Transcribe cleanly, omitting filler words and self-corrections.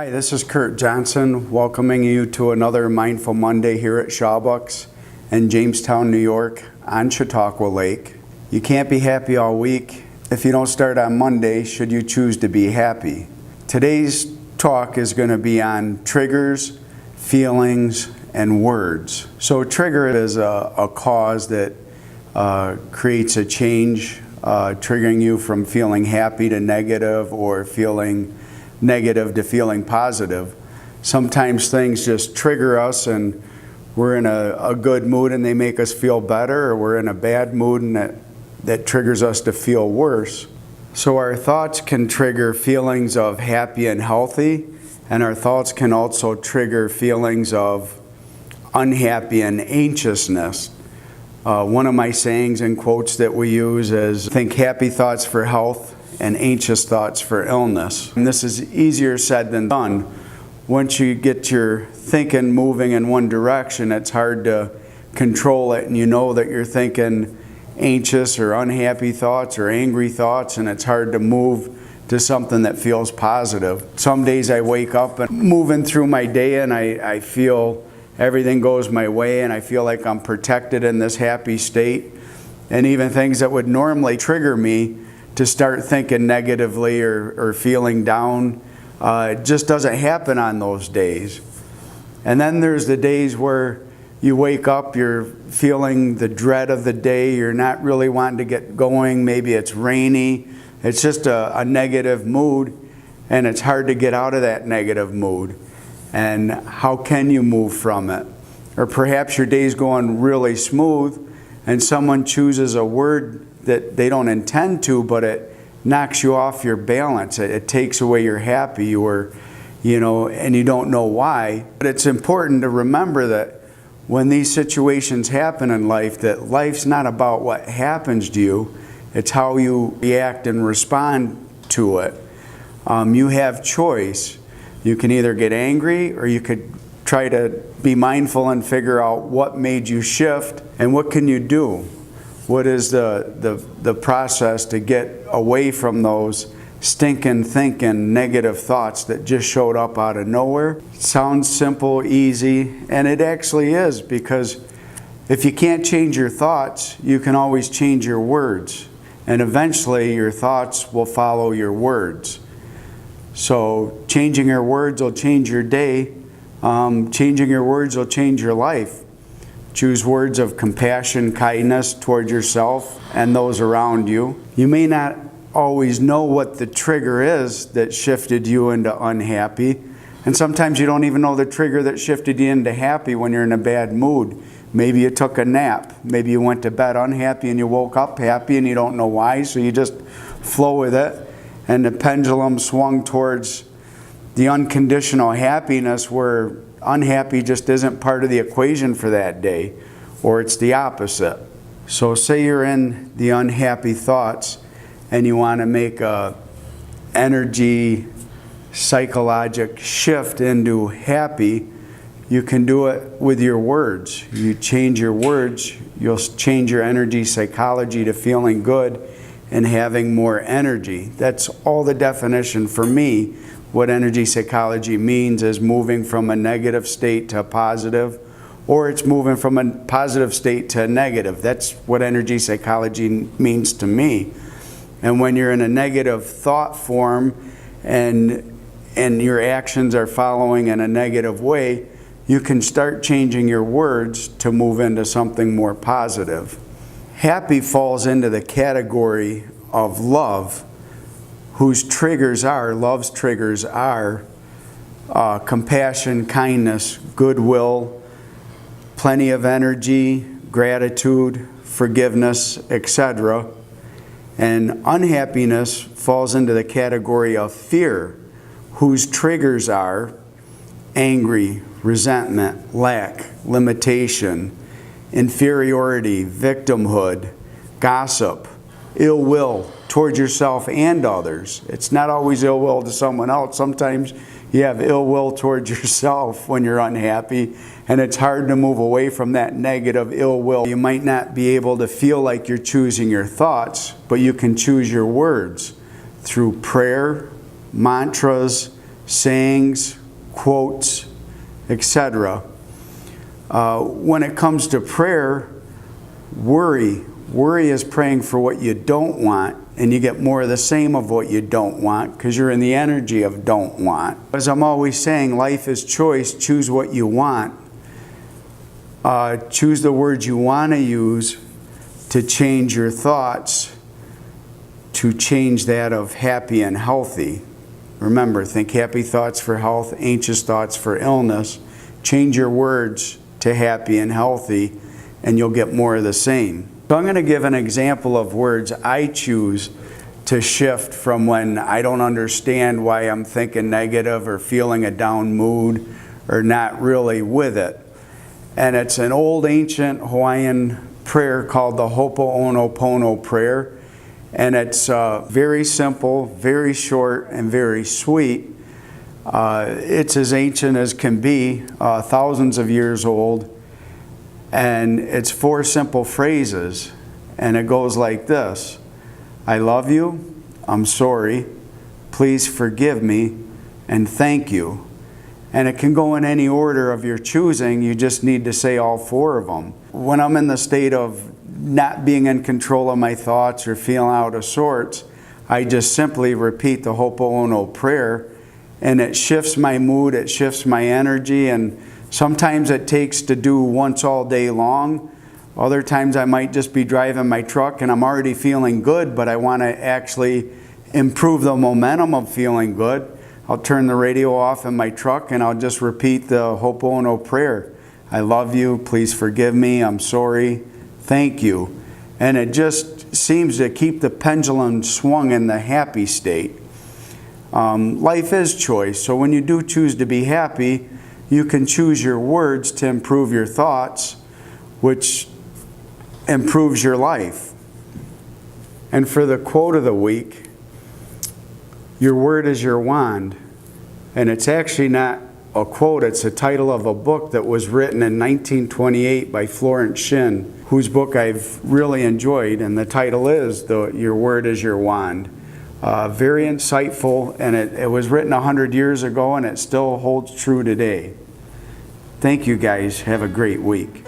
Hi, this is Kurt Johnson, welcoming you to another Mindful Monday here at Shawbucks in Jamestown, New York on Chautauqua Lake. You can't be happy all week if you don't start on Monday, should you choose to be happy. Today's talk is going to be on triggers, feelings, and words. So a trigger is a cause that creates a change, triggering you from feeling happy to negative or feeling negative to feeling positive. Sometimes things just trigger us and we're in a good mood and they make us feel better, or we're in a bad mood and that triggers us to feel worse. So our thoughts can trigger feelings of happy and healthy, and our thoughts can also trigger feelings of unhappy and anxiousness. One of my sayings and quotes that we use is, think happy thoughts for health and anxious thoughts for illness. And this is easier said than done. Once you get your thinking moving in one direction, it's hard to control it, and you know that you're thinking anxious or unhappy thoughts or angry thoughts, and it's hard to move to something that feels positive. Some days I wake up and moving through my day and I feel everything goes my way and I feel like I'm protected in this happy state. And even things that would normally trigger me to start thinking negatively or feeling down, it just doesn't happen on those days. And then there's the days where you wake up, you're feeling the dread of the day, you're not really wanting to get going, maybe it's rainy, it's just a negative mood, and it's hard to get out of that negative mood. And how can you move from it? Or perhaps your day's going really smooth and someone chooses a word that they don't intend to, but it knocks you off your balance. It takes away your happy, or, and you don't know why. But it's important to remember that when these situations happen in life, that life's not about what happens to you, it's how you react and respond to it. You have choice. You can either get angry, or you could try to be mindful and figure out what made you shift and what can you do. What is the process to get away from those stinking thinking negative thoughts that just showed up out of nowhere? It sounds simple, easy, and it actually is, because if you can't change your thoughts, you can always change your words. And eventually your thoughts will follow your words. So changing your words will change your day. Changing your words will change your life. Choose words of compassion, kindness toward yourself and those around you. You may not always know what the trigger is that shifted you into unhappy. And sometimes you don't even know the trigger that shifted you into happy when you're in a bad mood. Maybe you took a nap. Maybe you went to bed unhappy and you woke up happy and you don't know why, so you just flow with it. And the pendulum swung towards the unconditional happiness, where unhappy just isn't part of the equation for that day, or it's the opposite. So say you're in the unhappy thoughts and you want to make a energy psychologic shift into happy, you can do it with your words. You change your words, you'll change your energy psychology to feeling good and having more energy. That's all the definition for me. What energy psychology means is moving from a negative state to a positive, or it's moving from a positive state to a negative. That's what energy psychology means to me. And when you're in a negative thought form and your actions are following in a negative way, you can start changing your words to move into something more positive. Happy falls into the category of love, whose triggers are, love's triggers are compassion, kindness, goodwill, plenty of energy, gratitude, forgiveness, etc. And unhappiness falls into the category of fear, whose triggers are angry, resentment, lack, limitation, inferiority, victimhood, gossip, ill will towards yourself and others. It's not always ill will to someone else. Sometimes you have ill will towards yourself when you're unhappy, and it's hard to move away from that negative ill will. You might not be able to feel like you're choosing your thoughts, but you can choose your words through prayer, mantras, sayings, quotes, etc. When it comes to prayer, worry is praying for what you don't want, and you get more of the same of what you don't want because you're in the energy of don't want. As I'm always saying, life is choice. Choose what you want. Choose the words you want to use to change your thoughts, to change that of happy and healthy. Remember, think happy thoughts for health, anxious thoughts for illness. Change your words to happy and healthy, and you'll get more of the same. So I'm going to give an example of words I choose to shift from when I don't understand why I'm thinking negative or feeling a down mood or not really with it. And it's an old ancient Hawaiian prayer called the Ho'oponopono prayer. And it's very simple, very short, and very sweet. It's as ancient as can be, thousands of years old. And it's 4 simple phrases. And it goes like this: I love you, I'm sorry, please forgive me, and thank you. And it can go in any order of your choosing. You just need to say all 4 of them. When I'm in the state of not being in control of my thoughts or feeling out of sorts, I just simply repeat the Ho'oponopono prayer, and it shifts my mood, it shifts my energy, and sometimes it takes to do once all day long. Other times I might just be driving my truck and I'm already feeling good, but I want to actually improve the momentum of feeling good. I'll turn the radio off in my truck and I'll just repeat the Ho'oponopono prayer. I love you, please forgive me, I'm sorry, thank you. And it just seems to keep the pendulum swung in the happy state. Life is choice, so when you do choose to be happy, you can choose your words to improve your thoughts, which improves your life. And for the quote of the week, your word is your wand. And it's actually not a quote, it's the title of a book that was written in 1928 by Florence Scovel, whose book I've really enjoyed, and the title is Your Word is Your Wand. Very insightful, and it was written 100 years ago, and it still holds true today. Thank you guys. Have a great week.